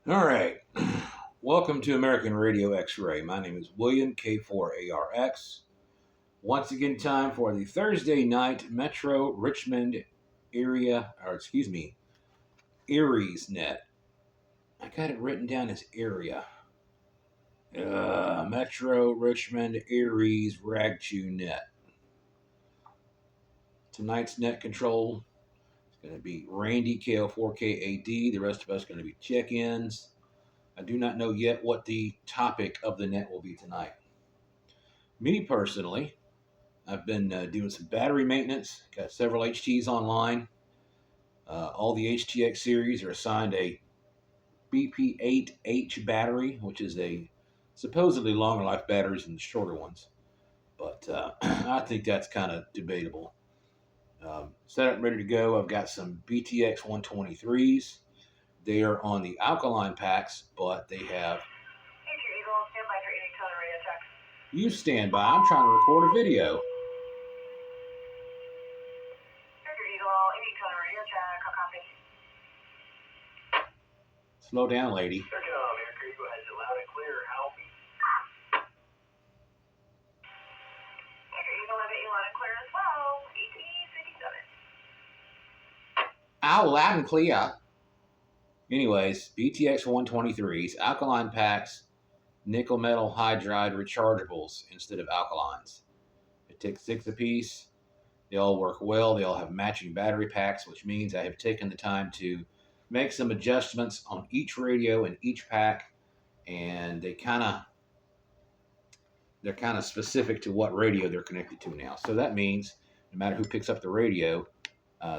All right. Welcome to American Radio X-Ray. My name is William K4ARX. Once again, time for the Thursday night Metro Richmond ARES net. I got it written down as area. Metro Richmond ARES Ragchew net. Tonight's net control is going to be Randy KL4KAD. The rest of us are going to be check-ins. I do not know yet what the topic of the net will be tonight. Me personally, I've been doing some battery maintenance, got several HTs online. All the HTX series are assigned a BP8H battery, which is a supposedly longer life batteries than the shorter ones. But I think that's kind of debatable. Set up and ready to go. I've got some BTX 123s. They are on the alkaline packs, but they have... You stand by. I'm trying to record a video. Slow down, lady. Ow, loud and clear. Anyways, BTX 123s, alkaline packs, nickel metal hydride rechargeables instead of alkalines. It takes 6 apiece. They all work well. They all have matching battery packs, which means I have taken the time to make some adjustments on each radio and each pack, and they're kind of specific to what radio they're connected to now. So that means no matter who picks up the radio,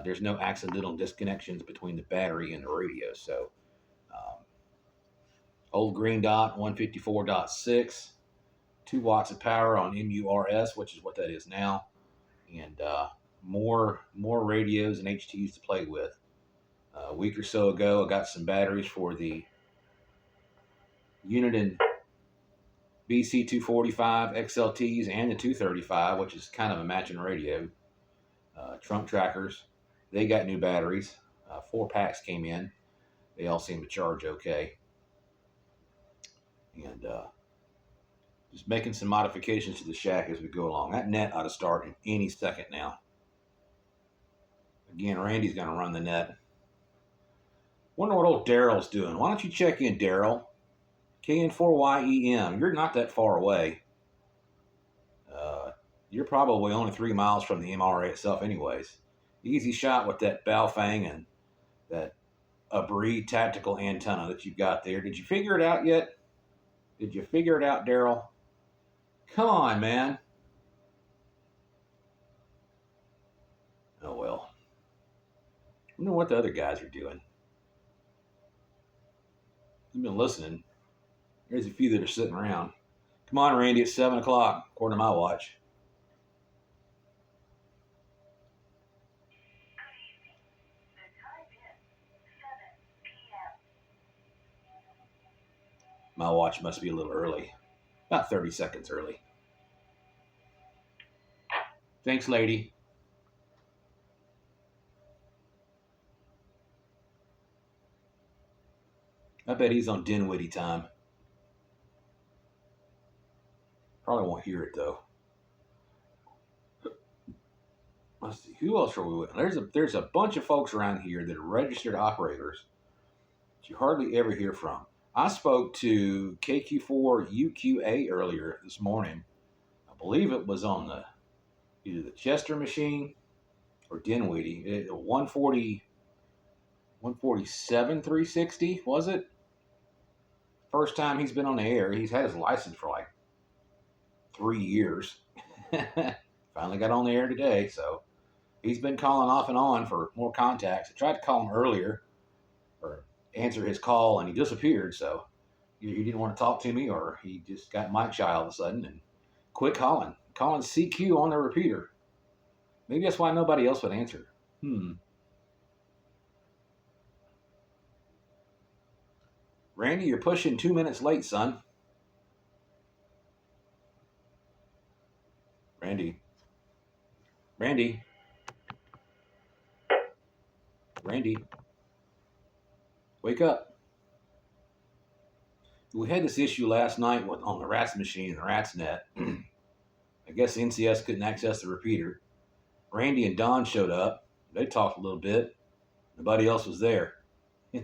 there's no accidental disconnections between the battery and the radio. So old green dot 154.6, 2 watts of power on MURS, which is what that is now, and more radios and HTs to play with. A week or so ago, I got some batteries for the Uniden BC245 XLTs and the 235, which is kind of a matching radio. Trunk trackers, they got new batteries. 4 packs came in. They all seem to charge okay. And just making some modifications to the shack as we go along. That net ought to start in any second now. Again, Randy's going to run the net. Wonder what old Daryl's doing. Why don't you check in, Daryl? KN4YEM. You're not that far away. You're probably only 3 miles from the MRA itself anyways. Easy shot with that Baofeng and that APRS tactical antenna that you've got there. Did you figure it out yet? Did you figure it out, Daryl? Come on, man. Oh, well. I wonder what the other guys are doing. I've been listening. There's a few that are sitting around. Come on, Randy, it's 7 o'clock, according to my watch. My watch must be a little early. About 30 seconds early. Thanks, lady. I bet he's on Dinwiddie time. Probably won't hear it, though. Let's see. Who else are we with? There's a bunch of folks around here that are registered operators that you hardly ever hear from. I spoke to KQ4UQA earlier this morning. I believe it was on either the Chester machine or Dinwiddie. 147 360, was it? First time he's been on the air. He's had his license for like 3 years. Finally got on the air today, so he's been calling off and on for more contacts. I tried to call him earlier or answer his call, and he disappeared. So he didn't want to talk to me, or he just got mic shy all of a sudden and quit calling. Calling CQ on the repeater. Maybe that's why nobody else would answer. Randy, you're pushing 2 minutes late, son. Randy. Wake up. We had this issue last night on the RATS machine and the RATS net. I guess the NCS couldn't access the repeater. Randy and Don showed up. They talked a little bit. Nobody else was there. Is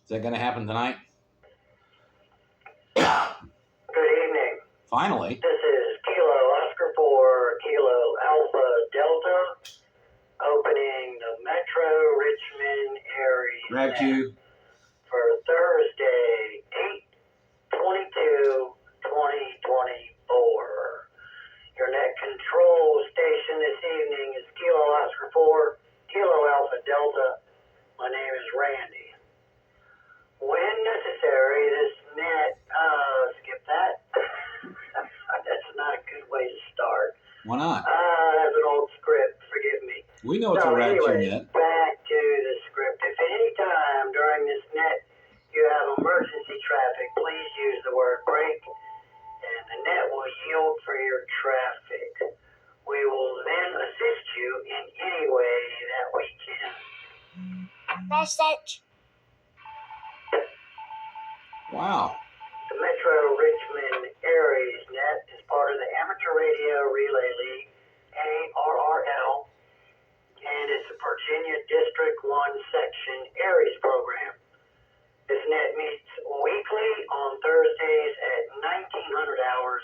that going to happen tonight? Good evening. Finally. This is Kilo Oscar 4 Kilo Alpha Delta, opening the Metro Richmond ARES Grabbed net you. for Thursday, 8/22/2024. Your net control station this evening is Kilo Oscar 4 Kilo Alpha Delta. My name is Randy. When necessary, this net, skip that. That's not a good way to start. Why not? That's an old script, forgive me. We know it's a anyway, net. Back to the script. If at any time during this net you have emergency traffic, please use the word brake, and the net will yield for your traffic. We will then assist you in any way that we can. Message. Wow. The Metro Richmond ARES net is part of the Amateur Radio Relay League, ARRL, and it's a Virginia District 1 Section ARES program. This net meets weekly on Thursdays at 1900 hours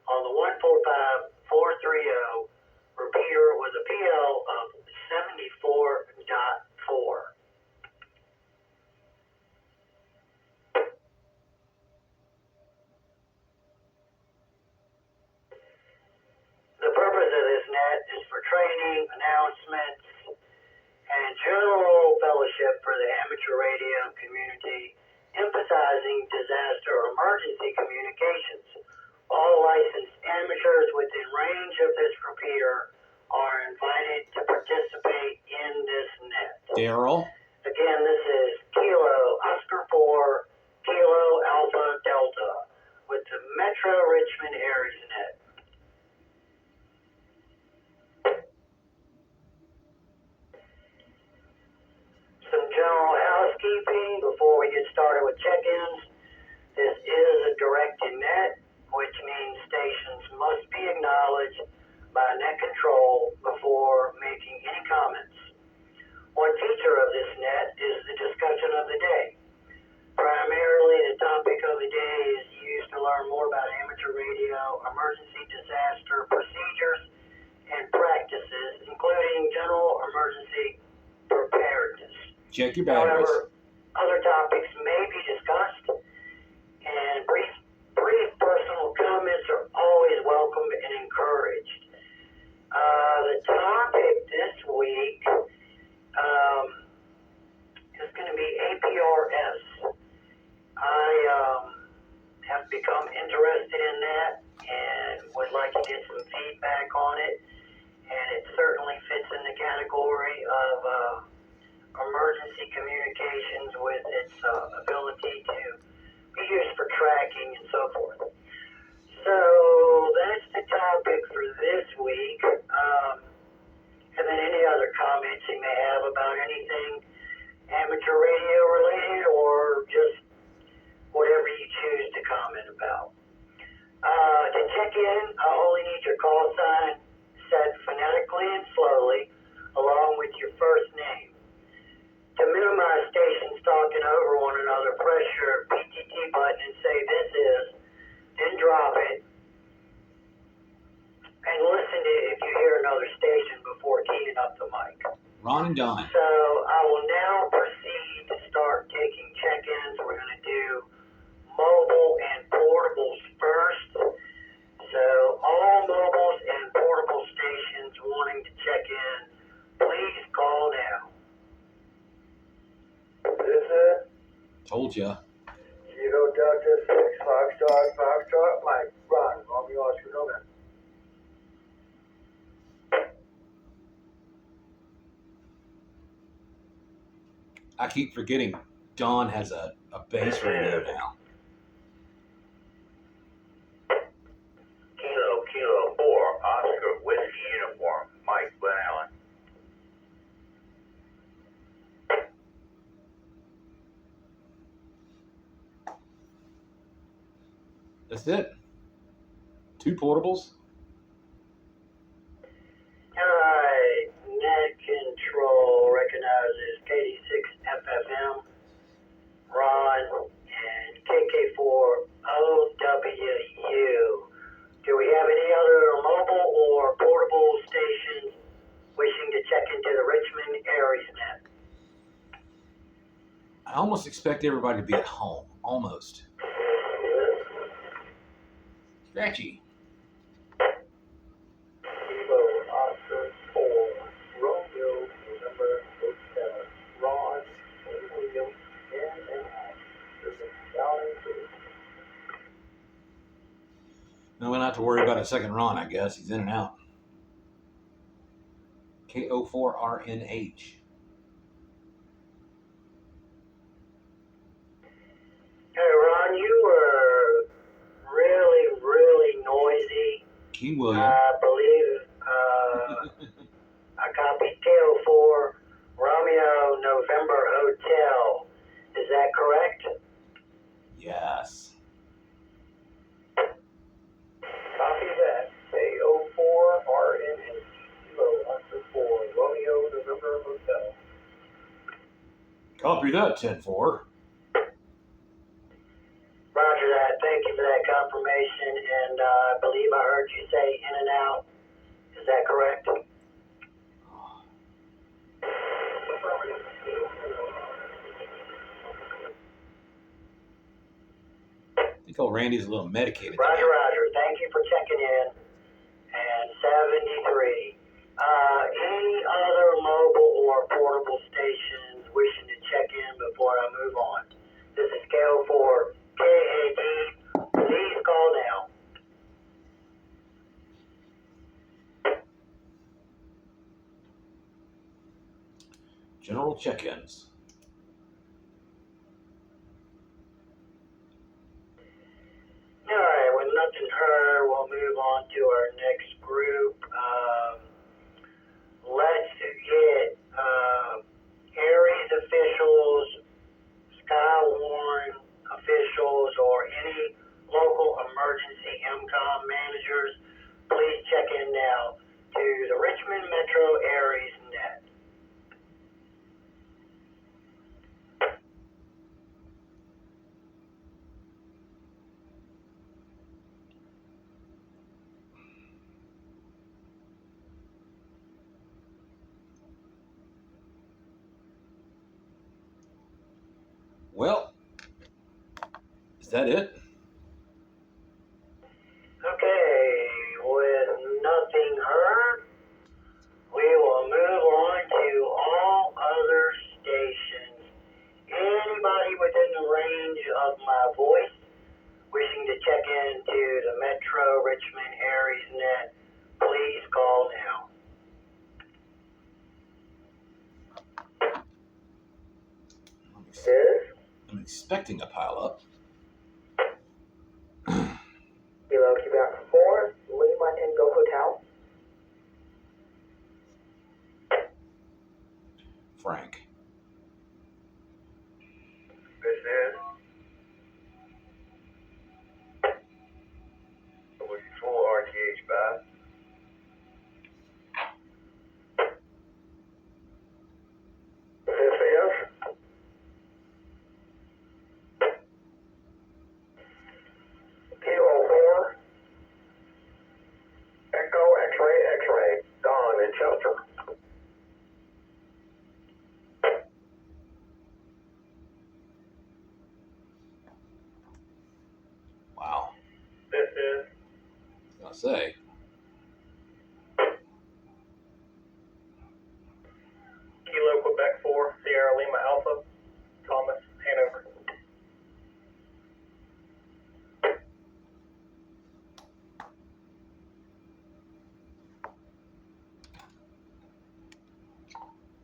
on the 145430 repeater with a PL of 74.4. The purpose of this net is for training, announcements, and general fellowship for the amateur radio community, emphasizing disaster emergency communications. All licensed amateurs within range of this repeater are invited to participate in this net. Daryl. Again, this is Kilo Oscar 4 Kilo Alpha Delta with the Metro Richmond ARES net. Some general housekeeping before we get started with check-ins. This is a directed net, which means stations must be acknowledged by net control before making any comments. One feature of this net is the discussion of the day. Primarily, the topic of the day is used to learn more about amateur radio, emergency disaster procedures, and practices, including general emergency preparedness. Check your batteries. However, other topics may be discussed, and brief personal comments are always welcome and encouraged. The topic this week is going to be APRS. I have become interested in that and would like to get some feedback on it, and it certainly fits in the category of emergency communications with its ability to be used for tracking and so forth. So that's the topic for this week. And then any other comments you may have about anything amateur radio related or just whatever you choose to comment about. To check in, I only need your call sign said phonetically and slowly along with your first name. To minimize stations talking over one another, press your PTT button and say this is, then drop it, and listen to it if you hear another station before keying up the mic. Ron and Don. So I will now proceed to start taking check-ins. We're going to do mobile and portables first. So all mobiles and portable stations wanting to check in, please call now. This is Told ya. Kilo Delta 6 Foxtrot Mike. Ron, Romeo Oscar November. I keep forgetting Don has a base radio now. Kilo 4 Oscar Whiskey Uniform. Mike Glen Allen. That's it. 2 portables. Alright, net control recognizes KD6FFM, Ron, and KK4OWU. Do we have any other mobile or portable stations wishing to check into the Richmond ARES net? I almost expect everybody to be at home. Almost. Scratchy. Kilo Oscar 4, Romeo, November, Hotel, Ron, William, and No, we'll not have to worry about a second Ron, I guess. He's in and out. KO4RNH. Hey, Ron, you were really noisy. King William. I believe I copied KO4 Romeo November Hotel. Is that correct? Yes. Copy that. KO4RNH. Kilo Oscar 4 Romeo November Hotel. Copy that, 10-4. Roger that. Thank you for that confirmation. And I believe I heard you say in and out. Is that correct? I think old Randy's a little medicated. Roger. Thank you for checking in. And 73. Any other mobile or portable stations wishing to check in before I move on? This is KO4 KAD. Please call now. General check-ins. Alright, with nothing heard, we'll move on to our next group. Let's get ARES officials, Skywarn officials, or any local emergency MCOM managers. Please check in now to the Richmond Metro ARES net. Well, is that it? Okay, with nothing heard, we will move on to all other stations. Anybody within the range of my voice wishing to check into the Metro Richmond ARES net, please call now. I'm expecting a pile up. Kilo Quebec 4, Lima Tango Hotel. Frank. This is full RTH 5. This is Kilo 4, Echo X-ray, Don in Chester. Wow. This is I was gonna say. Kilo Quebec 4, Sierra Lima Alpha, Thomas, Hanover.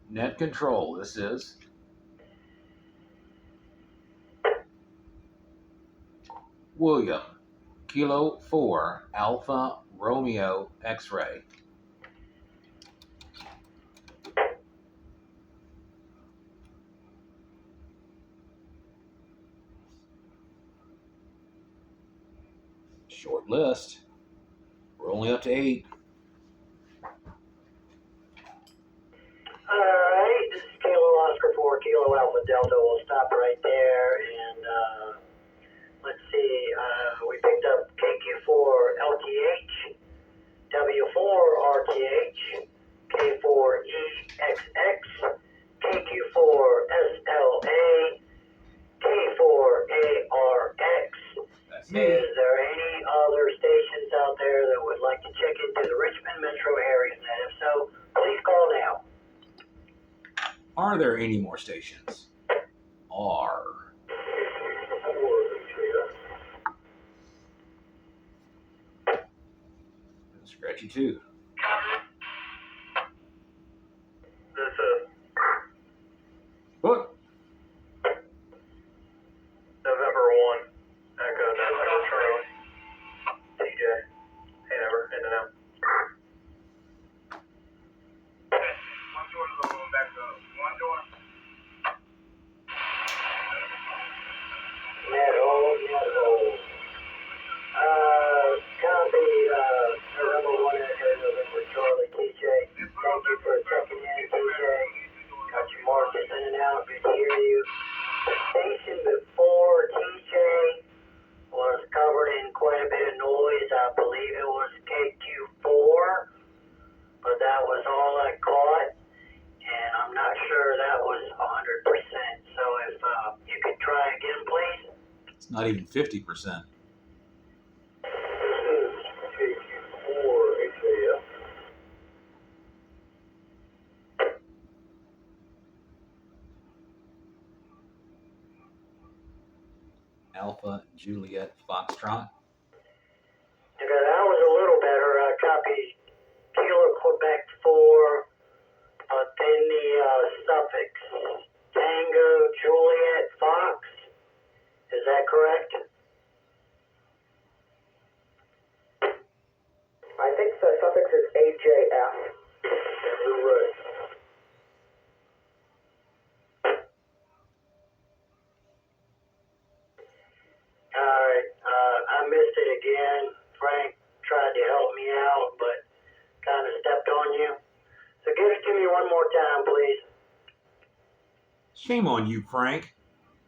Net control, this is. William, Kilo 4, Alpha Romeo X-ray. Short list. We're only up to 8. Alright, this is Kilo Oscar 4, Kilo Alpha Delta. We'll stop right there and let's see, we picked up KQ4 LTH, W4 RTH, K4EXX, KQ4 SLA, K4 ARX. That's me. Is there any other stations out there that would like to check into the Richmond metro area? And if so, please call now. Are there any more stations? Are. Scratchy too. This is What? November 1, Echo November Charlie, TJ, Hanover, in and out. One door is going back up. One door. Net hole. Copy, November 1, Echo November Charlie, TJ. Thank you for checking in, TJ. Got your markers in and out. Good to hear you. The station before TJ was covered in quite a bit of noise. I believe it was KQ4, but that was all I caught, and I'm not sure that was 100%. So if you could try again, please. It's not even 50%. This is KQ4 HAF. Alpha Juliet Foxtrot. Okay, that was a little better. Copy Kilo Quebec 4, then the suffix Tango Juliet Fox. Is that correct? I think the suffix is AJF. You're right. Alright, I missed it again. Frank tried to help me out, but kind of stepped on you. So give it to me one more time, please. Shame on you, Frank.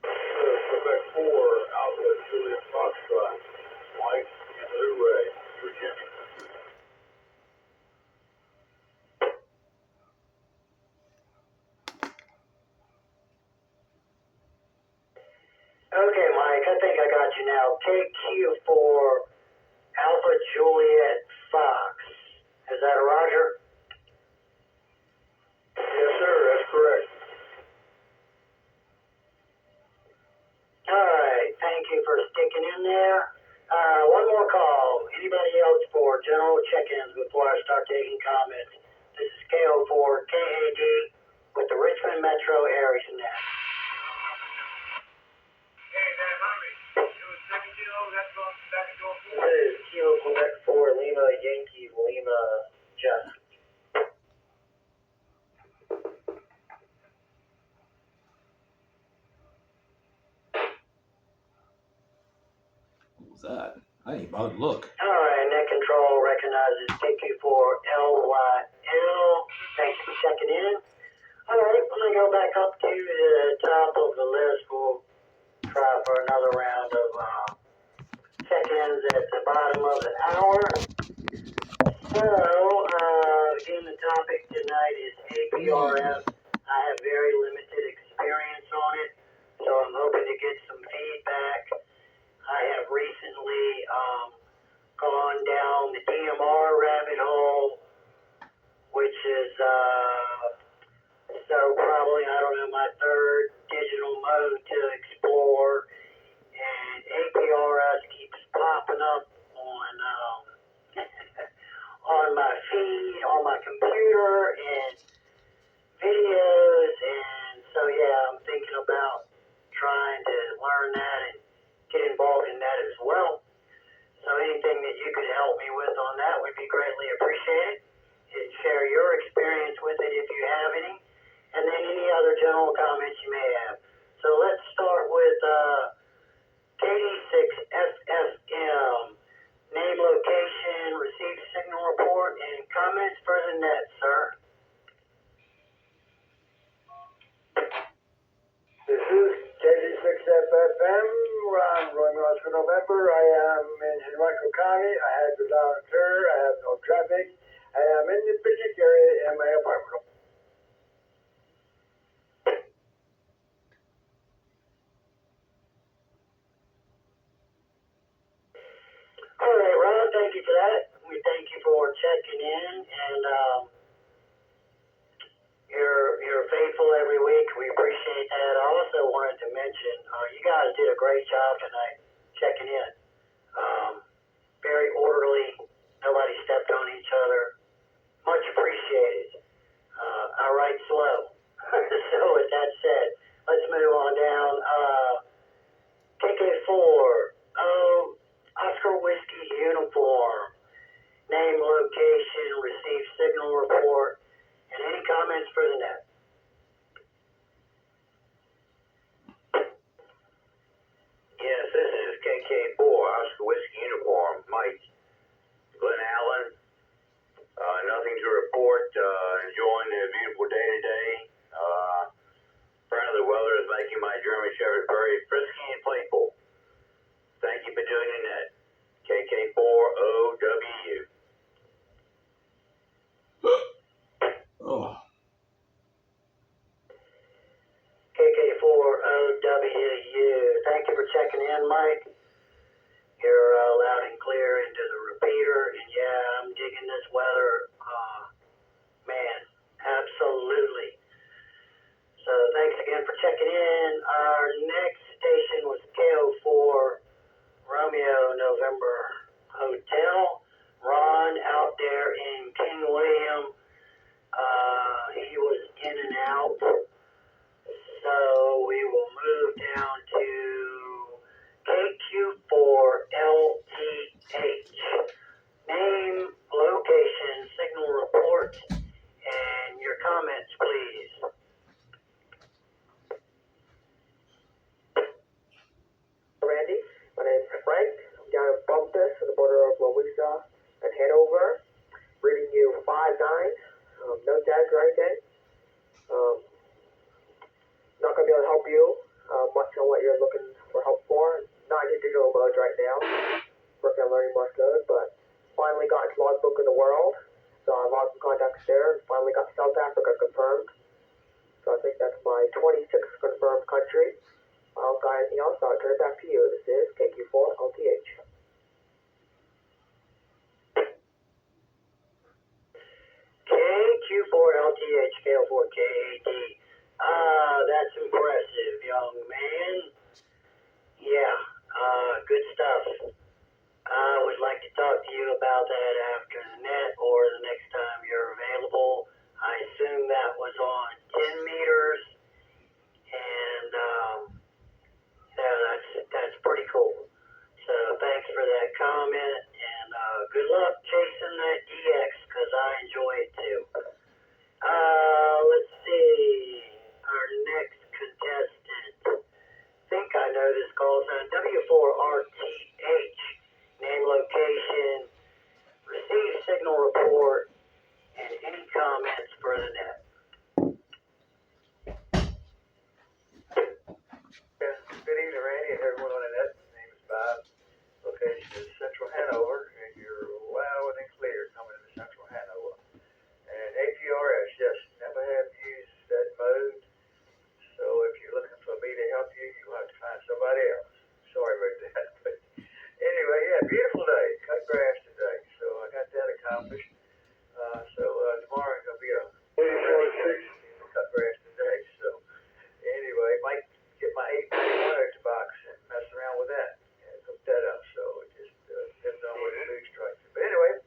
Quebec 4, Alpha Juliet Foxtrot, Mike and Blu-ray, Virginia. Okay, Mike, I think I got you now. KQ4 Alpha Juliet Fox. Is that a Roger? Yes, sir, that's correct. Alright, thank you for sticking in there. One more call. Anybody else for general check-ins before I start taking comments? This is KO4 KAD with the Richmond Metro ARES Net. Hey, that hurry. It was 7 Kilo, that's on back and door 4. This is Kilo Quebec 4, Lima Yankee, Lima Jeff. What was that? I didn't even bother to look. Alright, net control recognizes KQ4LYL. Thanks for checking in. Alright, I'm going to go back up to the top of the list. We'll try for another round of check-ins at the bottom of the hour. So, again, the topic tonight is APRS. I have very limited experience on it, so I'm hoping to get some feedback. I have recently gone down the DMR rabbit hole, which is so probably, I don't know, my third digital mode to explore, and APRS keeps popping up on on my feed, on my computer, and videos, and so yeah, I'm thinking about trying to learn that and get involved in that as well. So anything that you could help me with on that would be greatly appreciated. And share your experience with it if you have any, and then any other general comments you may have. So let's start with KD6FFM. FM, Ron, Roy Oscar November. I am in Henrico County. I had the doctor. I have no traffic. I am in the Pacific area in my apartment. All right, Ron, thank you for that. We thank you for checking in, and you're faithful every week. We appreciate that. I also wanted to mention, you guys did a great job tonight checking in. Very orderly. Nobody stepped on each other. Much appreciated. I write slow. So with that said, let's move on down. KK4. Oscar Whiskey Uniform. Name, location, received signal report, and any comments for the net? Yes, this is KK4, Oscar Whiskey Uniform. Mike, Glen Allen. Nothing to report. Enjoying the beautiful day today. Friend of the weather is making my German Shepherd very frisky and playful. Thank you for doing the net. KK4OW. Oh. KK4OWU. Thank you for checking in, Mike. You're loud and clear into the repeater, and yeah, I'm digging this weather. Man, absolutely. So thanks again for checking in. Our next station was KO4 Romeo November Hotel. Ron out there in King William. He was in and out. So we will move down to KQ4LTH. Name, location, signal report, and your comments, please. Randy, my name is Frank. I'm down in Bumpus on the border of Louisa and Hanover. Reading you 5-9. No tags or anything. Not going to be able to help you much on what you're looking for help for. Not into digital modes right now. Working on learning Morse code, but finally got into logbook of the world. So I logged some contacts there and finally got South Africa confirmed. So I think that's my 26th confirmed country. I don't got anything else, so I'll turn it back to you. This is KQ4LTH. KQ4LTH, KO4KAD. That's impressive, young man. Yeah, good stuff. I would like to talk to you about that after the net or the next time you're available. I assume that was on 10 meters, and yeah, that's pretty cool. So thanks for that comment, and good luck chasing that DX, because I enjoy it too. Let's see, our next contestant. I think I know this call sign, W4RTH. Name, location, receive signal report, and any comments for the net. Good evening, Randy, and everyone on the net. My name is Bob. Location is Central Hanover, and you're loud and clear coming into Central Hanover. And APRS, yes, never have used that mode. So if you're looking for me to help you, you'll have to find somebody else. Sorry about that. But anyway, yeah, beautiful day. Cut grass today. So I got that accomplished. Tomorrow it's going to be a cut grass today. So anyway, might get my 891 out the box and mess around with that and hook that up. So it just depends on where the food strikes. But anyway,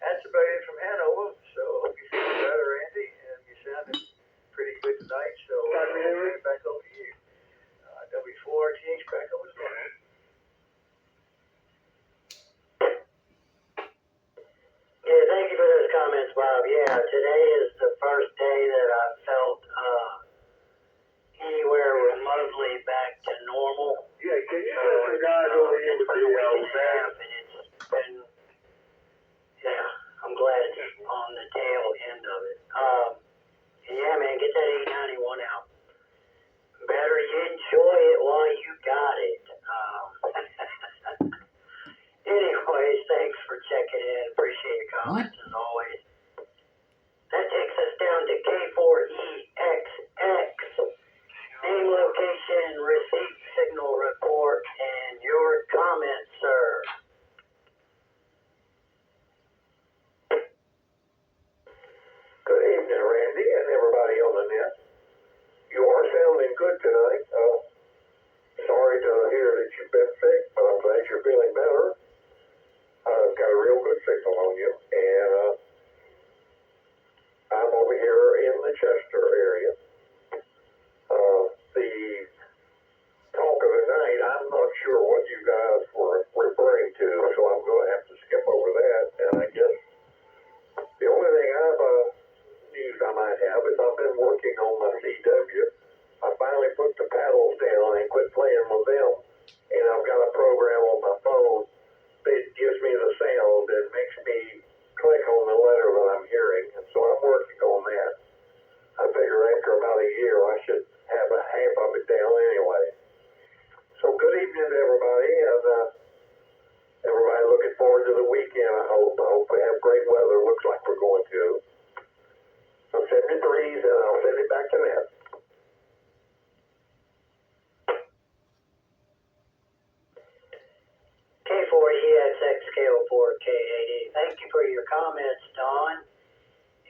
that's about it from Hanover. So I hope you feel better, Andy, and you sounded pretty good tonight. So I'll turn it back over to you. W4RTH back over to you. Yeah, thank you for those comments, Bob. Yeah, today is the first day that I've felt anywhere remotely back to normal. Yeah, can you put some guys over here with the and it's been, yeah, I'm glad it's on the tail end of it. And yeah, man, get that 891 out. Better you enjoy it while you got it. better. Got a real good signal on you, and I'm over here in the Chester area. The talk of the night, I'm not sure what you guys were referring to, so I'm going to have to skip over that. And I guess the only thing news I might have is I've been working on my CW. I finally put the paddles down and quit playing with them, and I've got a program on my phone that gives me the sound and makes me click on the letter that I'm hearing, and so I'm working on that. I figure after about a year I should have a half of it down anyway. So good evening to everybody, and everybody looking forward to the weekend, I hope. I hope we have great weather. Looks like we're going to. So 73s, and I'll send it back to Ned. K4EXXK04K80. Thank you for your comments, Don.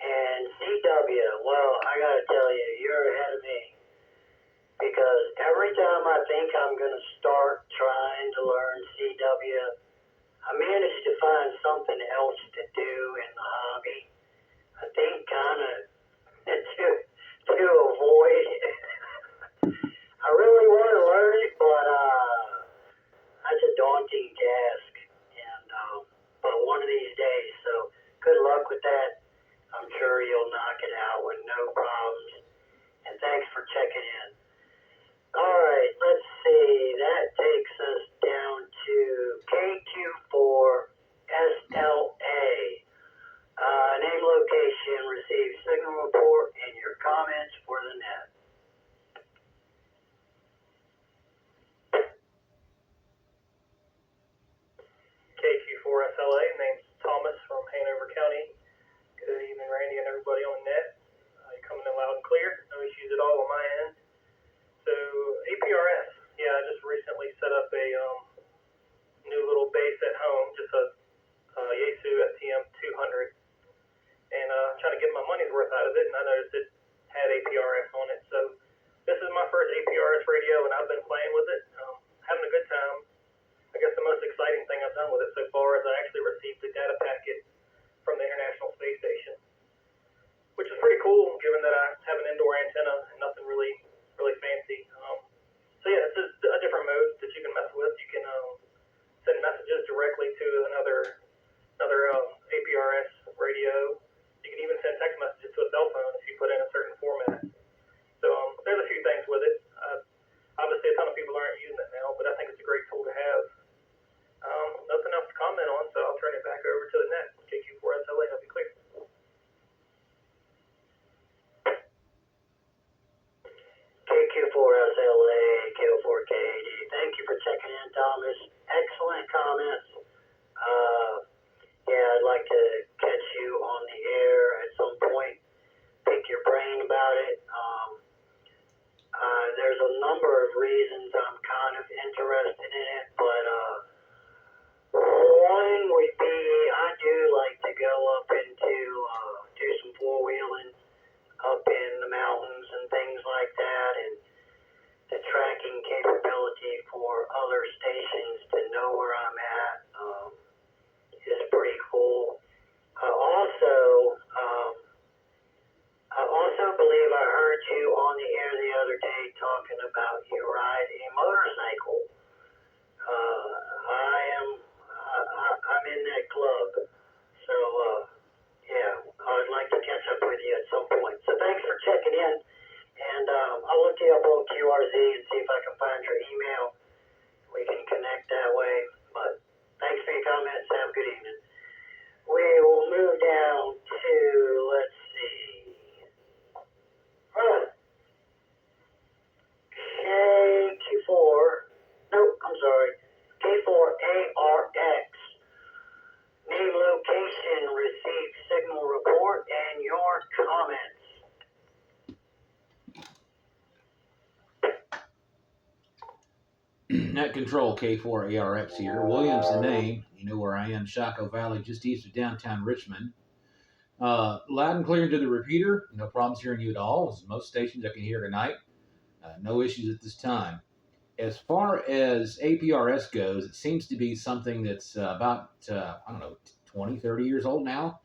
And CW, well, I gotta tell you, you're ahead of me. Because every time I think I'm gonna start trying to learn CW, I manage to find something else to do in the hobby. I think kind of to avoid it. I really want to learn it, but that's a daunting task. And but one of these days, so good luck with that. I'm sure you'll knock it out with no problems. And thanks for checking in. All right, let's see. That takes us down to KQ4SLA. Name, location, receive signal report, and your comments for the net. KQ4SLA, name's Thomas from Hanover County. Good evening, Randy, and everybody on the net. You're coming in loud and clear. No issues at all on my end. So, APRS. Yeah, I just recently set up a new little base at home, just a Yaesu STM 200. And trying to get my money's worth out of it, and I noticed it had APRS on it. So, this is my first APRS radio, and I've been playing with it, having a good time. I guess the most exciting thing I've done with it so far is I actually received the data packet from the International Space Station, which is pretty cool, given that I have an indoor antenna and nothing really fancy. So yeah, it's just a different mode that you can mess with. You can send messages directly to another APRS radio. You can even send text messages to a cell phone if you put in a certain format. So there's a few things with it. Obviously, a ton of people aren't using it now, but I think it's a great tool to have. Nothing else to comment on, so I'll turn it back over to the net. KQ4SLA, I'll be clear. KQ4SLA, K04K80. Thank you for checking in, Thomas. Excellent comments. Yeah, I'd like to catch you on the air at some point. Pick your brain about it. There's a number of reasons I'm kind of interested in it, but one would be I do like to go up into do some four-wheeling up in the mountains and things like that, and the tracking capability for other stations to know where I'm at is pretty cool. I also believe I heard you on the air the other day talking about you ride a motorcycle. I'm in that club, so yeah, I'd like to catch up with you at some point. So thanks for checking in, and I'll look you up on QRZ and see if I can find your email. We can connect that way. But thanks for your comments. Have a good evening. We will move down to, let's see, K4ARX. Name, location, receive signal report, and your comments. Net Control K4ARX here. Williams the name. You know where I am, Chaco Valley, just east of downtown Richmond. Loud and clear into the repeater. No problems hearing you at all. As most stations I can hear tonight. No issues at this time. As far as APRS goes, it seems to be something that's about, I don't know, 20, 30 years old now.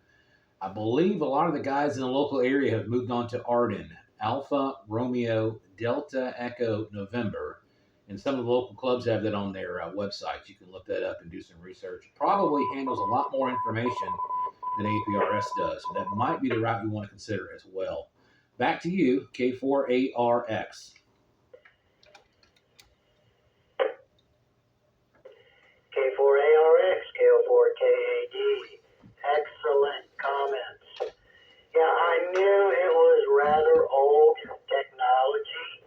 I believe a lot of the guys in the local area have moved on to Arden, Alpha Romeo Delta Echo November. And some of the local clubs have that on their websites. You can look that up and do some research. Probably handles a lot more information than APRS does. So that might be the route you want to consider as well. Back to you, K4ARX. K4ARX, K04KAD. Excellent comments. Yeah, I knew it was rather old technology,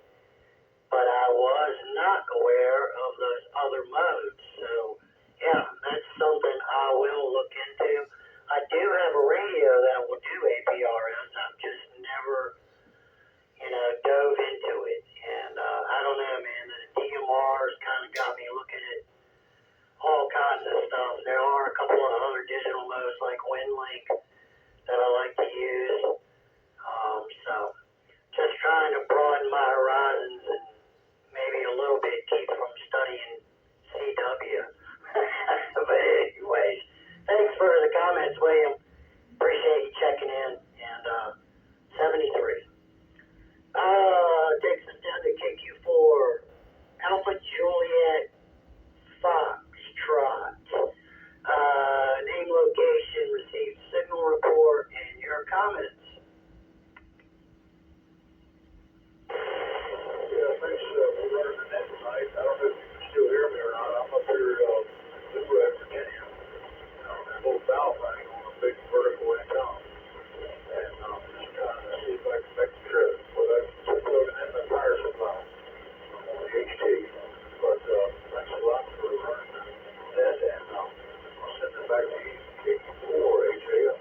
but I was not aware of those other modes. So, yeah, that's something I will look into. I do have a radio that will do APRS. I've just never, dove into it. And I don't know, man, the DMRs kind of got me looking at all kinds of stuff. There are a couple of other digital modes like WinLink that I like to use. So just trying to broaden my horizons and maybe a little bit keep from studying CW. But anyways, thanks for the comments, William. Appreciate you checking in. And 73. Takes us down to KQ4. Alpha Juliet Foxtrot. Name, location, received signal report, and your comments. Yeah, thanks. We're running the net tonight. I don't know if you can still hear me or not. I'm up here in West Virginia. A little valve thing on a big vertical income. And just trying to see if I can make the trip without plugging in the power supply on the HT. But thanks a lot for running that, and I'll send it back to you. KQ4, HAF.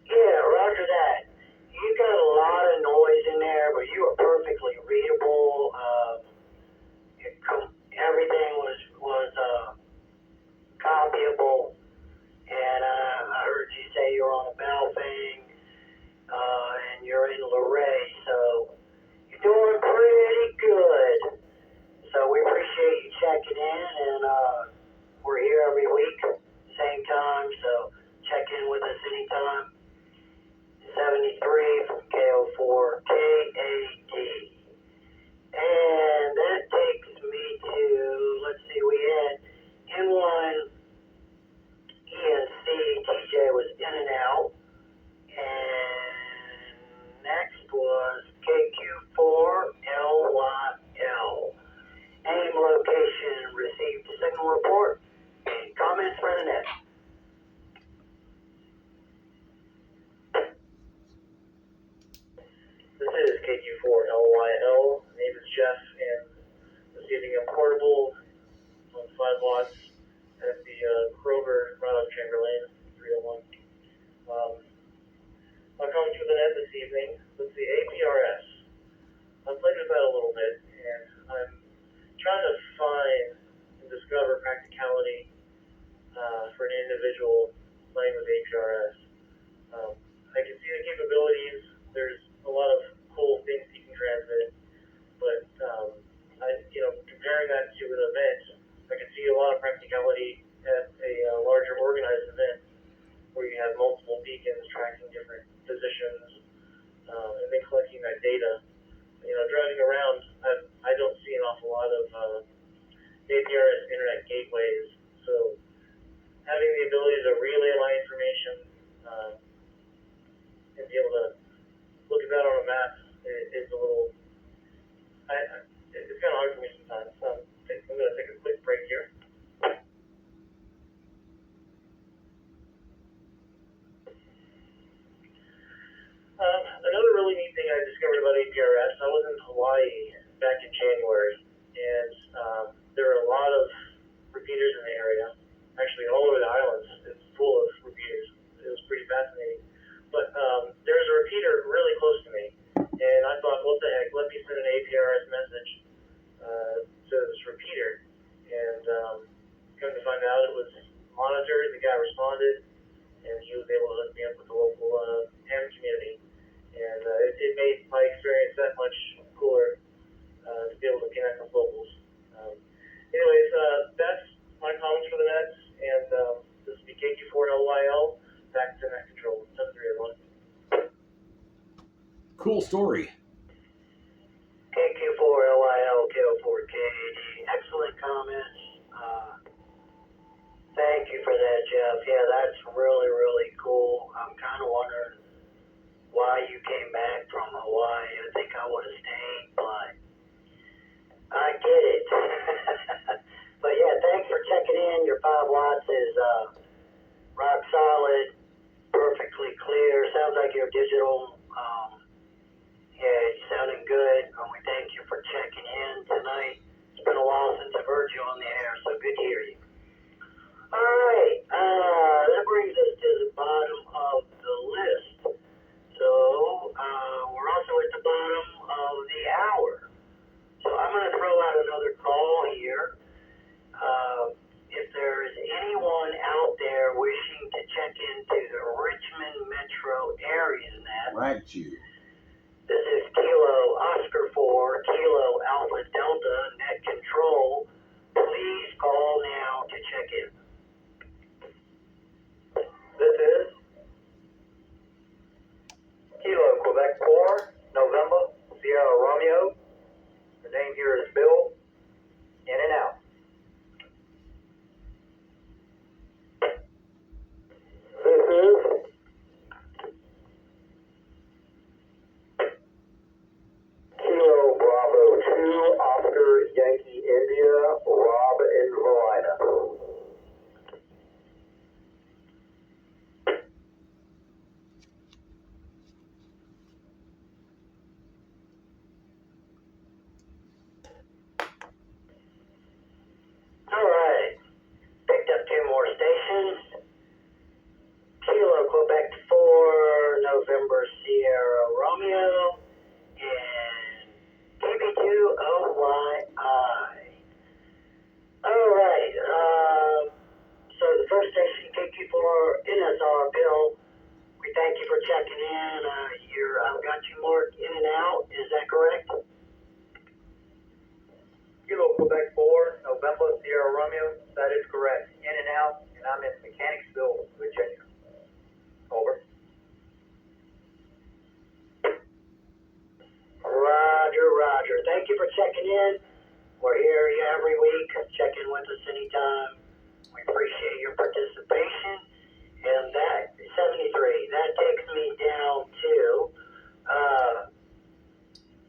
Yeah, roger that. You got a lot of noise in there, but you are perfectly readable. Everything was copyable, and I heard you say you're on a Balfang, and you're in Luray, so you're doing pretty good. So we appreciate you checking in, and we're here every week, same time, so check in with us anytime. 73 from K04KAD. And that takes me to, let's see, we had N1 ENC, TJ was in and out. And next was KQ4LYL. Name, location, received signal report. Any comments for the net? This is KQ4LYL. Name is Jeff, and receiving a portable on 5 watts at the Kroger right off Chamberlain 301. I'm coming to the net this evening with the APRS. I've played with that a little bit, and I'm trying to find and discover practicality for an individual playing with APRS. I can see the capabilities. There's a lot of cool things you can transmit, but comparing that to an event, I can see a lot of practicality at a larger organized event where you have multiple beacons tracking different positions and then collecting that data. Driving around, I don't see an awful lot of APRS internet gateways, so having the ability to relay my information and be able to look at that on a map is a little, it's kind of hard for me sometimes. So I'm going to take a quick break here. Another really neat thing I discovered about APRS, I was in Hawaii back in January, and there are a lot of repeaters in the area. Actually, all over the islands, it's full of repeaters. It was pretty fascinating. But there's a repeater really close to me, and I thought, what the heck, let me send an APRS message to this repeater. And come to find out, it was monitored, the guy responded, and he was able to hook me up with the local ham community. And cool story. KQ4LILKO4KAD. Excellent comments. Thank you for that, Jeff. Yeah, that's really, really cool. I'm kind of wondering why you came back from Hawaii. I think I would have stayed, but I get it. But yeah, thanks for checking in. Your 5 lots is rock solid, perfectly clear. Sounds like you're digital. Yeah, you're sounding good. We thank you for checking in tonight. It's been a while since I've heard you on the air, so good to hear you. All right, that brings us to the bottom of the list. So we're also at the bottom of the hour. So I'm going to throw out another call here. If there is anyone out there wishing to check into the Richmond metro area net, Right, you. this is Kilo Oscar 4, Kilo Alpha Delta net control. Please call now to check in. This is Kilo Quebec 4, November, Sierra Romeo. The name here is Bill. In and out. This is Kilo Bravo 2, Oscar Yankee India, Rob in Verona. All right. Picked up 2 more stations. Kilo Quebec 4, November Sierra Romeo, and KB2OYI. All right. So the first station, KQ4 NSR Bill. We thank you for checking in. I've got you marked in and out. Is that correct? Kilo Quebec 4, November Sierra Romeo. That is correct. In and out, and I'm in Mechanicsville, Virginia. Over. Roger. Thank you for checking in. We're here every week. Check in with us anytime. We appreciate your participation. And that 73, that takes me down to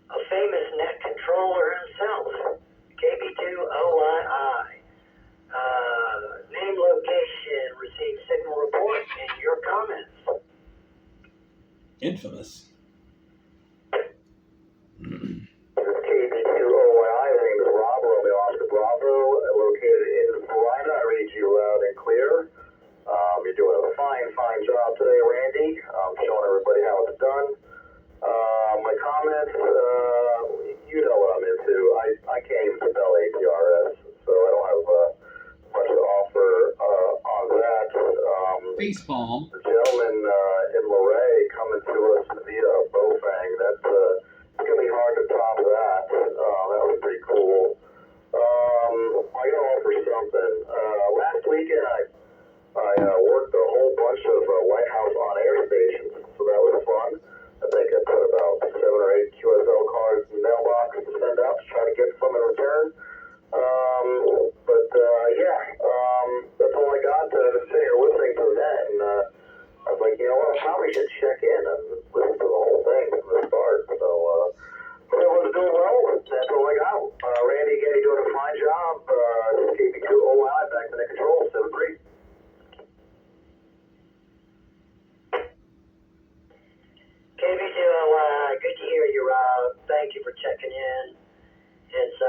a famous net controller himself, KB2OYI. Name, location, receive signal report, and your comments. Infamous. This is KB2OYI. The name is Rob, Romeo Oscar Bravo, located in Verona. I read you loud and clear. You're doing a fine job today, Randy. Showing everybody how it's done. My comments, you know what I'm into. I can't even spell APRS, so I don't have much to offer on that. Facepalm. The gentleman in Luray coming to us via a Bofang, that's it's going to be hard to top that. That was pretty cool. I got to offer something. Last weekend, I worked a whole bunch of Lighthouse on-air stations, so that was fun. I think I put about 7 or 8 QSL cards in the mailbox to send out to try to get some in return. That's all I got. I've been sitting here listening to that, and I was like, you know what, I probably should check in and listen to the whole thing from the start. So, everyone's doing well. That's all I got. Randy, again, you're doing a fine job. KB2OI back to the control, 7-3. KB2OYI, good to hear you, Rob. Thank you for checking in. It's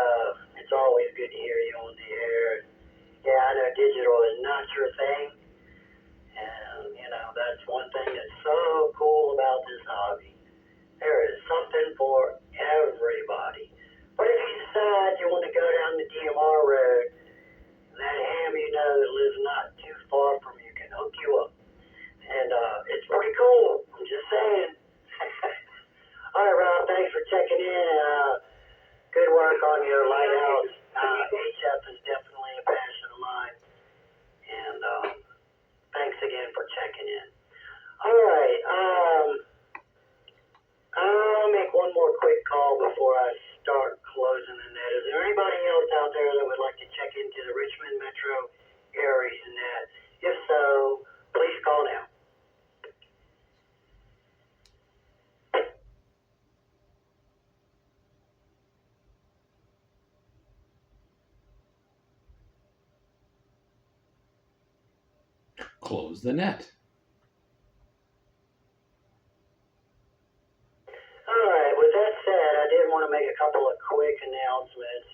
always good to hear you on the air. Yeah, I know digital is not your thing, and that's one thing that's so cool about this hobby. There is something for everybody. But if you decide you want to go down the DMR road, that ham that lives not too far from you can hook you up, and it's pretty cool. I'm just saying. All right, Rob, thanks for checking in. Good work on your lighthouse. HF is definitely a passion of mine. And thanks again for checking in. All right. start closing the net. Is there anybody else out there that would like to check into the Richmond Metro ARES net? If so, please call now. Close the net. All right, with that said, I did want to make a couple of quick announcements.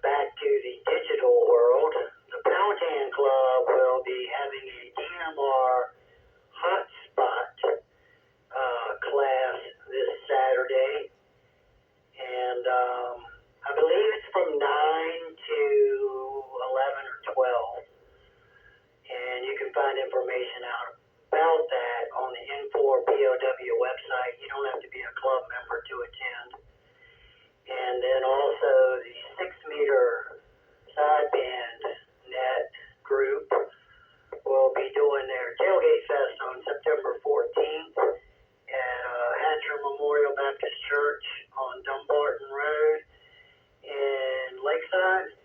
Back to the digital world, the Powhatan Club will be having a DMR hotspot class this Saturday, and I believe it's from 9 to 11 or 12, and you can find information out about that on the N4POW website. You don't have to be a club member to attend. And then also the 6-meter sideband net group will be doing their tailgate fest on September 14th at Hatcher Memorial Baptist Church on Dumbarton Road in Lakeside.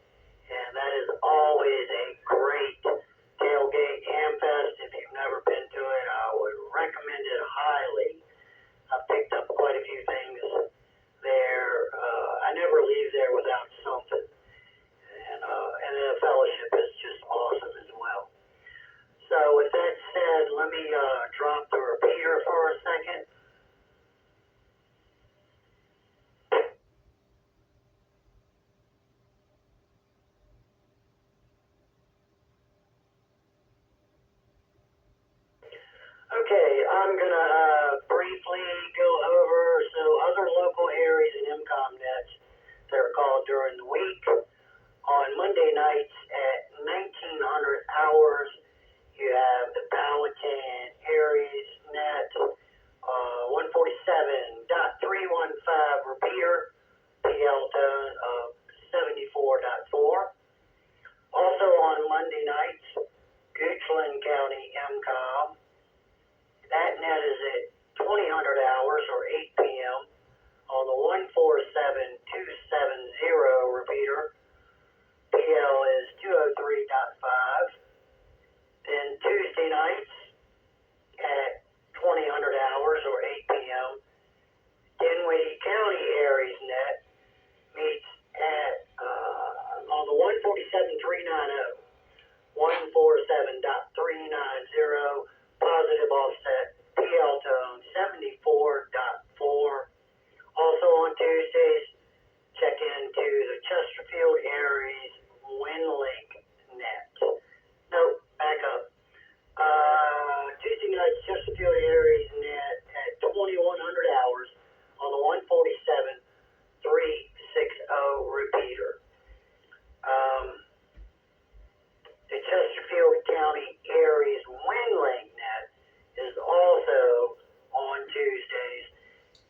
And that is always a great tailgate ham fest. If you've never been to it, I would recommend it highly. I've picked up quite a few things there. I never leave there without something. And the fellowship is just awesome as well. So with that said, let me drop the repeater for a second. Okay, I'm going to briefly go over other local ARES and MCOM nets that are called during the week. On Monday nights at 1900 hours, you have the Powhatan ARES net 147.315 repeater, PL tone of 74.4. Also on Monday nights, Goochland County MCOM. That net is at 2000 hours or 8 p.m. on the 147.270 repeater. PL is 203.5. Then Tuesday nights at 2000 hours or 8 p.m. Dinwiddie County ARES net meets at on the 147.390, 147.390. Positive offset, PL tone 74.4. Also on Tuesdays, check into the Chesterfield ARES WinLink net. Nope, back up. Tuesday night, Chesterfield ARES net at 2100 hours on the 147.360 repeater. The Chesterfield County ARES WinLink net is also on Tuesdays,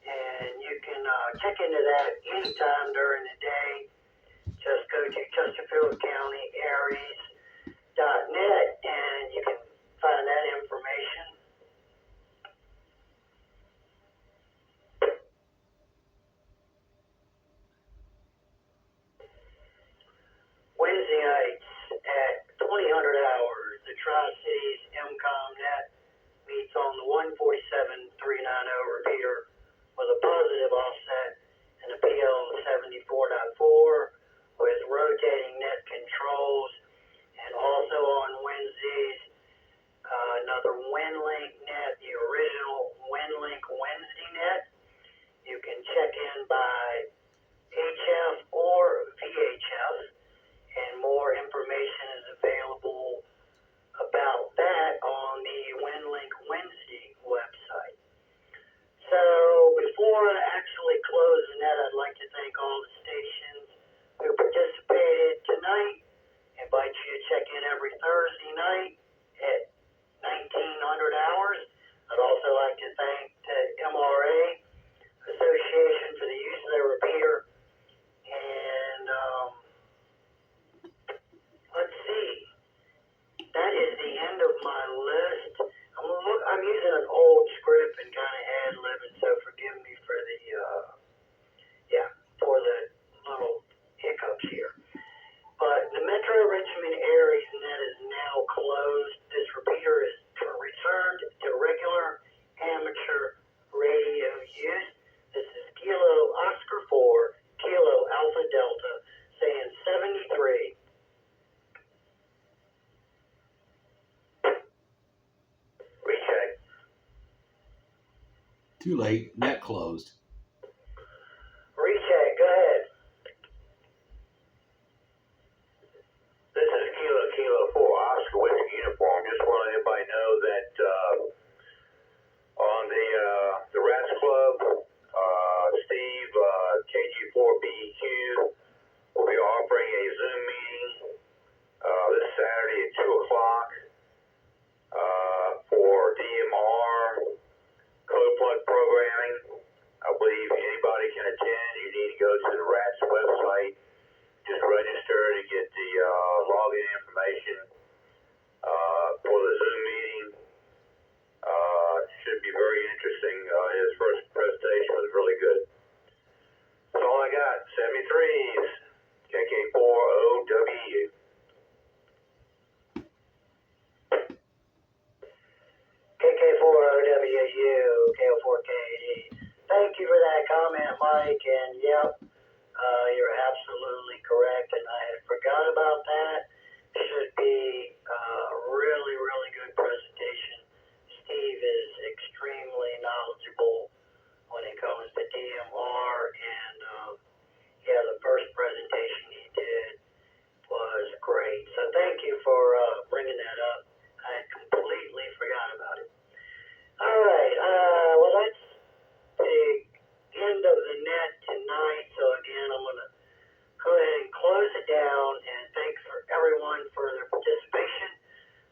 and you can check into that anytime during the day. Just go to ChesterfieldCountyARES.net and you can find that information. Wednesday nights at 2000 hours, the Tri-Cities MCOM net meets on the 147.390 repeater with a positive offset and a PL of 74.4 with rotating net controls. And also on Wednesdays, another WinLink net, the original WinLink Wednesday net. You can check in by HF or VHF, and more information is available about that on the WinLink Wednesday website. So before I actually close the net, I'd like to thank all the stations who participated tonight. Invite you to check in every Thursday night at 1900 hours. I'd also like to thank the MRA Association for the use of their repeater. And let's see. That is the end of my list. I'm using an old script and kind of ad-libbing, so forgive me for the Too late. Net closed. Recheck, go ahead. This is Kilo 4, Oscar Whiskey Uniform. Just want to let everybody know that on the Rats Club, Steve, KG4BEQ, will be offering a Zoom meeting this Saturday at 2 o'clock for DMR code plug programming. I believe anybody can attend. You need to go to the Rats website. Just register to get the login information for the Zoom meeting. Should be very interesting. His first presentation was really good. That's all I got. 73s, KK4OWU. KK4OWU, KO4KD. Thank you for that comment, Mike, and yep, you're absolutely correct, and I had forgot about that. Should be a really, really good presentation. Steve is extremely knowledgeable when it comes to DMR, and yeah, the first presentation he did was great. So thank you for bringing that up. I had completely forgot about it. All right, well, that's the end of the net tonight. So again, I'm going to go ahead and close it down, and thanks for everyone for their participation.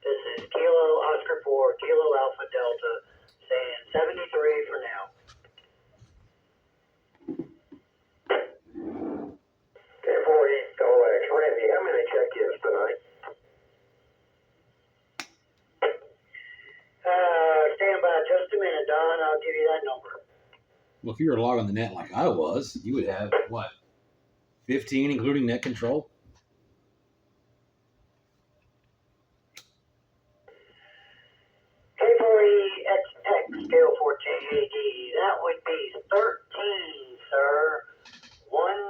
This is Kilo Oscar 4, Kilo Alpha Delta, saying 73 for now. K4E, X, Randy, how many check-ins tonight? Stand by just a minute, Don. I'll give you that number. Well, if you were logged on the net like I was, you would have, what, 15 including net control? K4EXX, K4KAD, that would be 13, sir.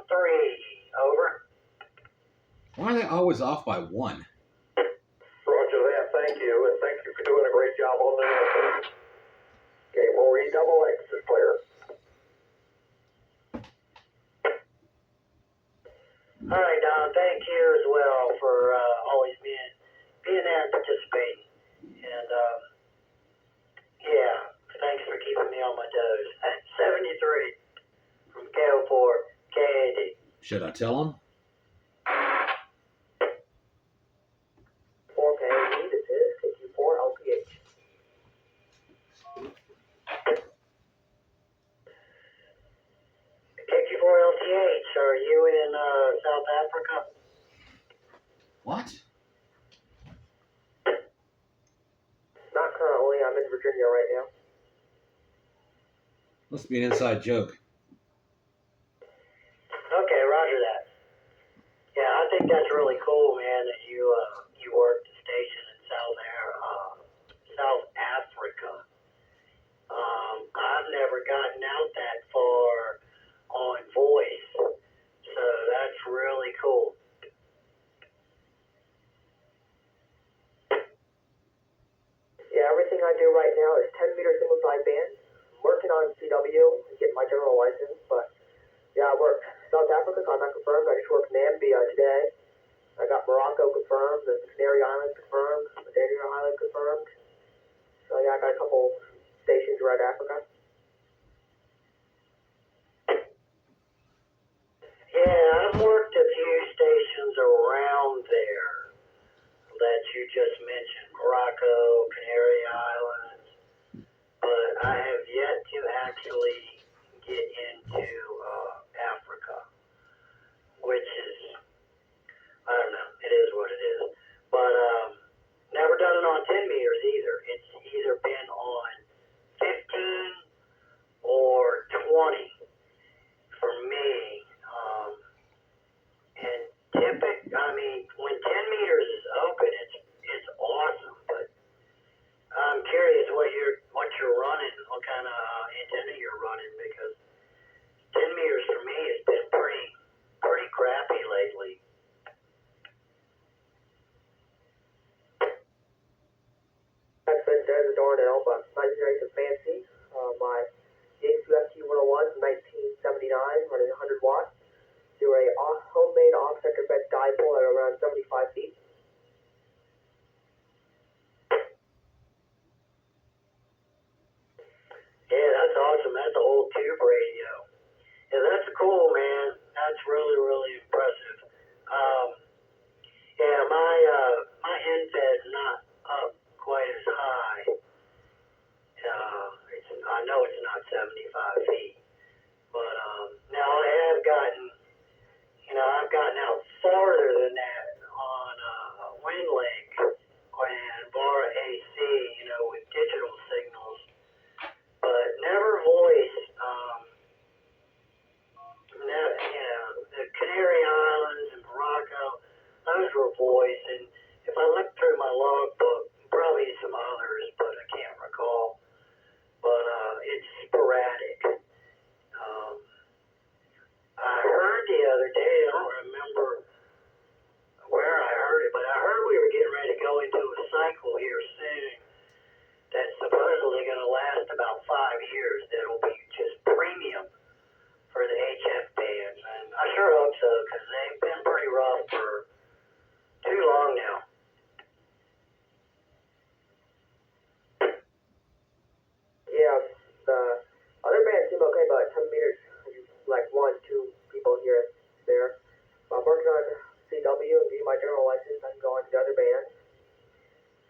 13, over. Why are they always off by one? Roger that, thank you, and thank you for doing a great job on the net. K4EXX is clear. All right, Don, thank you as well for always being there and participating. And, yeah, thanks for keeping me on my toes. 73 from KO4 KAD. Should I tell them? 4 KAD, this is KQ4 LPH. KQ4LTH, are you in South Africa? What? Not currently, I'm in Virginia right now. Must be an inside joke. Okay, roger that. Yeah, I think that's really cool, man, that you worked the station in South Africa. I've never gotten out that far on voice, so that's really cool. Yeah, everything I do right now is 10 meter single side band. I'm working on CW and getting my general license, but yeah, I worked South Africa, so I'm not confirmed. I just worked Namibia today. I got Morocco confirmed, the Canary Islands confirmed, Madeira Island confirmed. So yeah, I got a couple stations around Africa. Yeah, I've worked a few stations around there that you just mentioned, Morocco, Canary Islands, but I have yet to actually get into Africa, which is, I don't know, it is what it is. But never done it on 10 meters either. It's either been on 15 or 20 for me. And when 10 meters is open, it's awesome. But I'm curious what you're running, what kind of antenna you're running, because 10 tube radio. Yeah, that's cool, man. That's really, really impressive. Yeah, my headset's not up quite as high. I know it's not 75 feet, but now I have gotten, I've gotten out farther than that on wind link and bar AC, with digital signals, but never voice. The Canary Islands and Morocco, those were voice, and if I look through my logbook, probably some others, but I can't recall. But it's sporadic. I heard the other day, I don't remember where I heard it, but I heard we were getting ready to go into a cycle here soon that's supposedly going to last about 5 years. That'll be just premium for the HF bands, and I sure hope so, because they've been pretty rough for too long now. Yeah, the other bands seem okay, but 10 meters, like 1, 2 people here, there. I'm working on CW and getting my general license. I can go on to the other bands.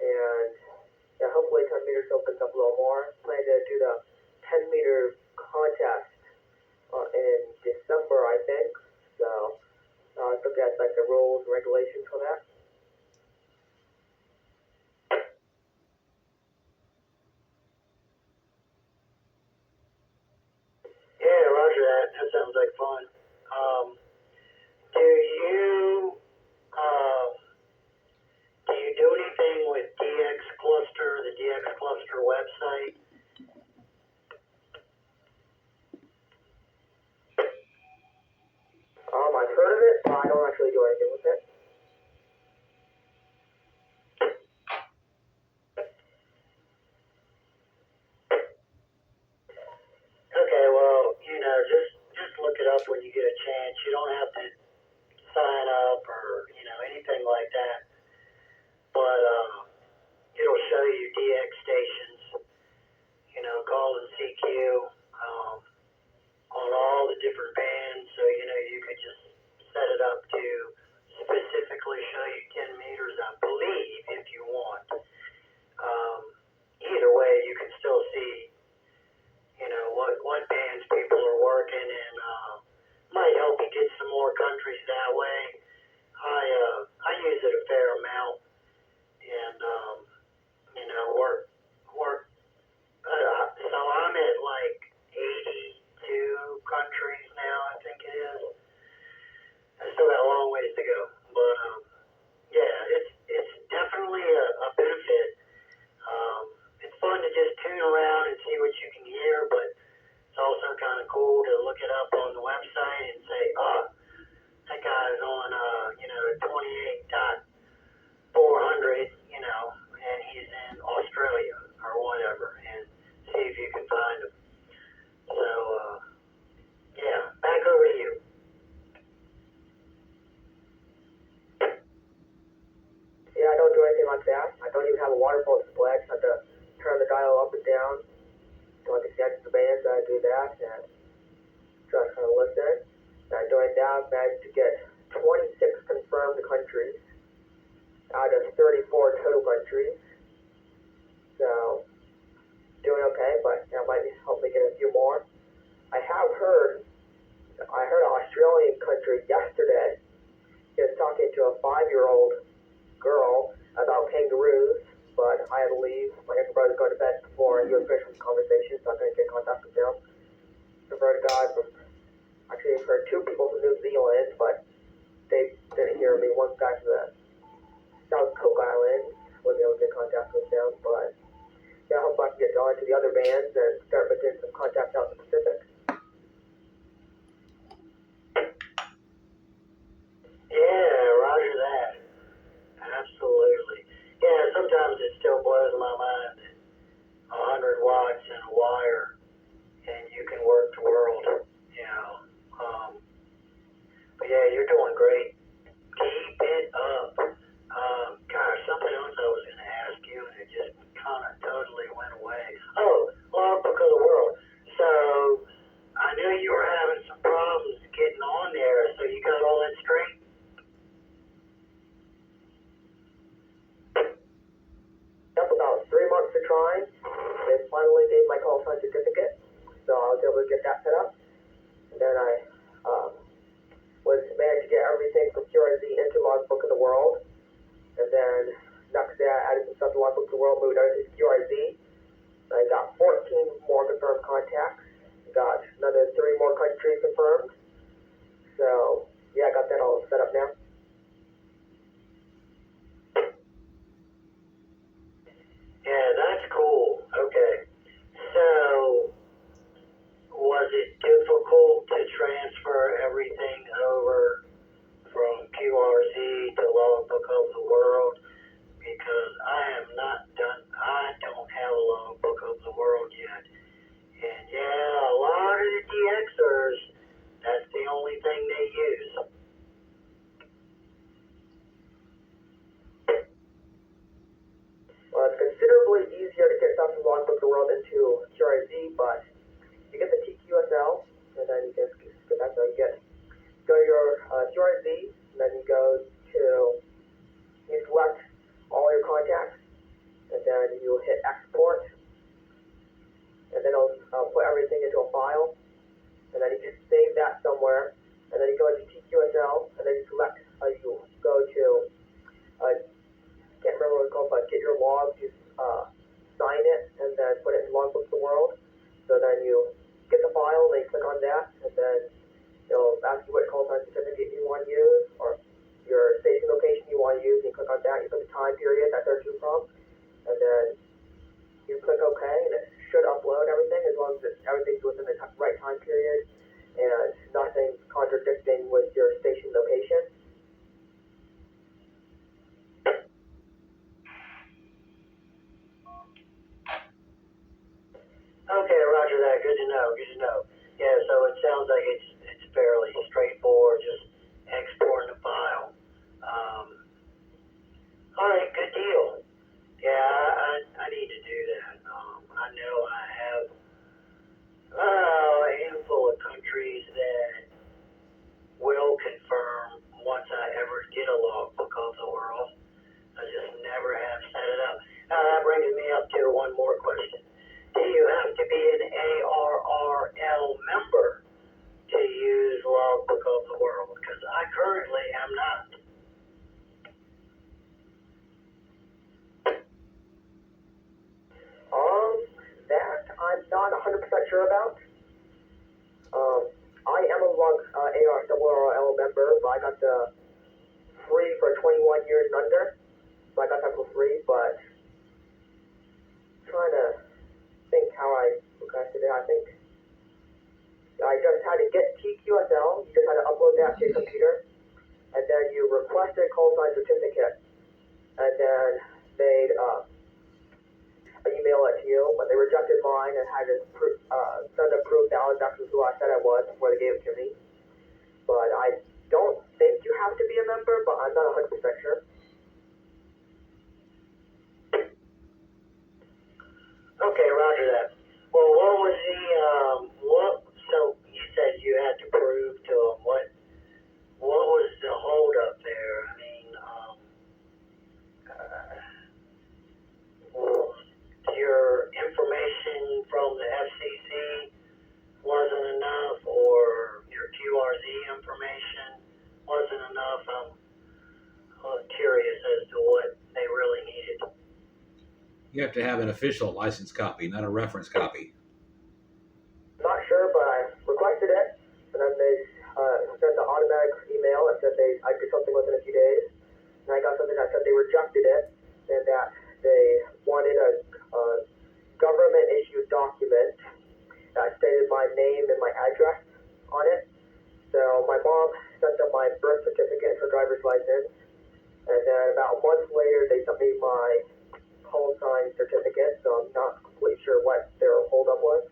And yeah, hopefully 10 meters opens up a little more. Plan to do the 10 meter contest in December, I think. So let's look at like the rules and regulations for that. Yeah, roger that. That sounds like fun. Do you do anything with DX Cluster, the DX Cluster website? I've heard of it, but I don't actually do anything with it. Okay, well, just look it up when you get a chance. You don't have to sign up or, anything like that. But it'll show you DX stations, call and CQ on all the different bands. So, you could just set it up to specifically show you 10 meters, I believe, if you want. Either way, you can still see, what bands people are working, and might help you get some more countries that way. I use it a fair amount, and work. So I'm at like 82 countries now, I think it is. I still got a long ways to go, but yeah, it's definitely a benefit. It's fun to just tune around and see what you can hear, but it's also kind of cool to look it up on the website and say, that guy's on 28.400, and he's in Australia or whatever, and see if you can find him. So yeah, back over to you. Yeah, I don't do anything like that. I don't even have a waterfall display. I just have to turn the dial up and down. So I can see the bands. I do that and just kind of listen. And doing that, I managed to get 26 confirmed countries out of 34 total countries. So doing okay, but that might help me get a few more. I heard an Australian country yesterday. He was talking to a 5-year-old girl about kangaroos, but I had to leave. My younger brother's going to bed before he was finished with the conversation, so I couldn't get in contact with him. I've heard a guy I've heard 2 people from New Zealand, but they didn't hear me. One guy from the South Cook Islands, wasn't able to get in contact with them, but yeah, I hope I can get on to the other bands and start making some contacts out in the Pacific. Yeah, roger that. Absolutely. Yeah, sometimes it still blows my mind that 100 watts and a wire, and you can work the world, But yeah, you're doing great. Keep it up. Gosh, something else I was going to ask you, and it just kind of totally went away. Oh, logbook of the world. So, world moved over to QRZ. I got 14 more confirmed contacts. Got another 3 more countries confirmed. So, yeah, I got that all set up now. Yeah, that's cool. Okay. So, was it difficult to transfer everything over from QRZ to Logbook of the World? Because I don't have a Logbook of the World yet. And yeah, a lot of the DXers, that's the only thing they use. Well, it's considerably easier to get stuff from Logbook of the World into QRZ, but you get the TQSL, and then you can get that. So you go to your QRZ, and then you select all your contacts, and then you hit export, and then it'll put everything into a file, and then you can save that somewhere, and then you go into TQSL, and then you select, you go to, can't remember what it's called, but get your log, you sign it, and then put it in Logbook of the World. So then you get the file, then you click on that, and then it'll ask you what call sign certificate you want to use, or your station location you want to use, and you click on that, you put the time period that they're due from, and then you click OK, and it should upload everything as long as everything's within the right time period, and nothing contradicting with your station location. Okay, roger that. Good to know. Good to know. Yeah, so it sounds like it's fairly straightforward, just exporting the file. All right, good deal. Yeah, I need to do that. I know I have a handful of countries that will confirm once I ever get a Logbook of the World. I just never have set it up. Now that brings me up to one more question. Do you have to be an ARRL member to use Logbook of the World? Because I currently am not. That I'm not 100% sure about. I am a ARRL member, but I got the free for 21 years and under. So I got that for free, but I'm trying to think how I requested it. I think I just had to get TQSL. You just had to upload that to your computer, and then you requested a call sign certificate, and then they'd email it to you. But they rejected mine and had to send a proof that I was actually who I said I was before they gave it to me. But I don't think you have to be a member, but I'm not 100% sure. Okay, roger that. Well, what was so you said you had to prove to them what was the hold up there? I mean, your information from the FCC wasn't enough, or your QRZ information wasn't enough. I'm curious as to what they really needed. You have to have an official license copy, not a reference copy. Not sure, but I requested it, and then they sent an automatic email that said I did something within a few days, and I got something that said they rejected it, and that they wanted a government-issued document that stated my name and my address on it. So my mom sent them my birth certificate and her driver's license, and then about a month later they sent me my call sign certificate, so I'm not completely sure what their holdup was.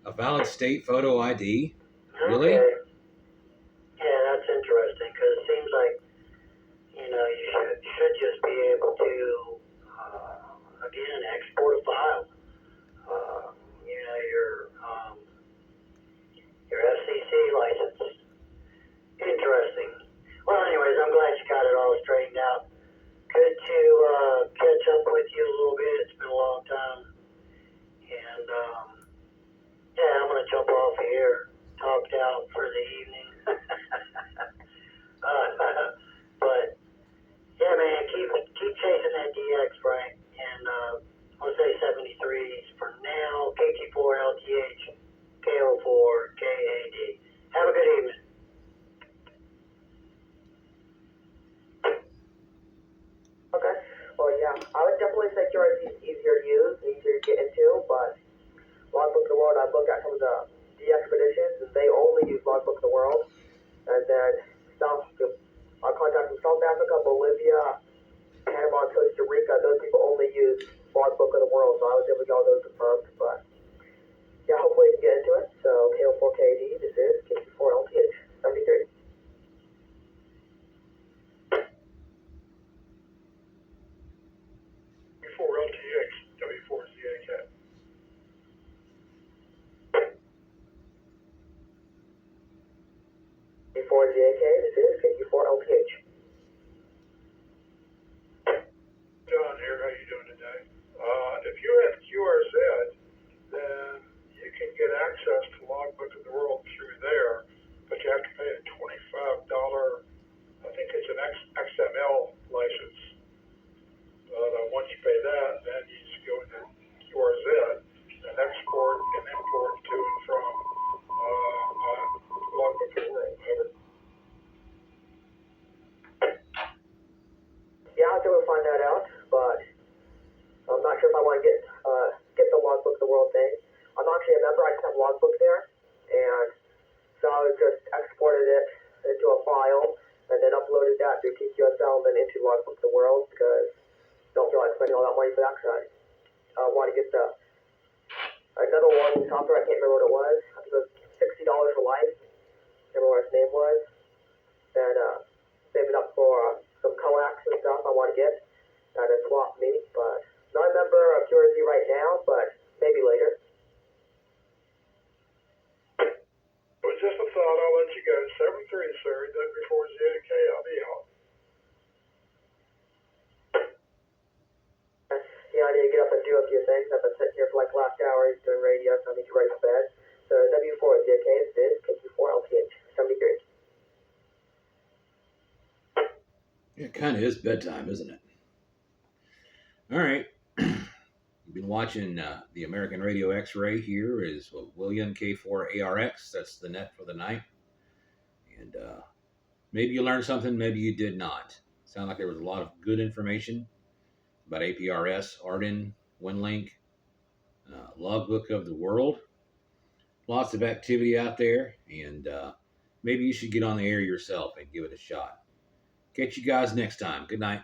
A valid state photo ID? Really? Okay. Yeah, that's interesting, because it seems like, you should just be able to, again, export a file. Your FCC license. Interesting. Well, anyways, I'm glad you got it all straightened out. Good to catch up with you a little bit. It's been a long time. And, yeah, I'm going to jump off here. Talked out for the evening. But, yeah, man, keep chasing that W4JK, this is KQ4LTH. John here, how you doing today? If you have QRZ, then you can get access to Logbook of the World through there, but you have to pay a $25, I think it's an XML license. Once you pay that, then you just go into QRZ and export and import to and from Logbook of the World. Over. Yeah, I'll be able to find that out, but I'm not sure if I want to get the Logbook of the World thing. I'm actually a member, I just have Logbook there, and so I just exported it into a file, and then uploaded that through TQSL and then into Logbook of the World, because I don't feel like spending all that money for that side. I want to get another one software, I can't remember what it was. I think it was $60 for life. I can't remember what its name was. And save it up for some coax and stuff I want to get. And then swap me, but not a member of QRZ right now, but maybe later. It was just a thought, I'll let you go. 7-3, sir, W4ZK, I'll be out. Yeah, I need to get up and do a few things. I've been sitting here for like the last hour doing radio, so I need to get ready for bed. So W4ZK, this is KQ4LTH, 73. It kind of is bedtime, isn't it? All right. You've been watching the American Radio X-Ray. Here is William K4 ARX. That's the net for the night. And maybe you learned something, maybe you did not. Sound like there was a lot of good information about APRS, Arden, WinLink, Logbook of the World. Lots of activity out there, and maybe you should get on the air yourself and give it a shot. Catch you guys next time. Good night.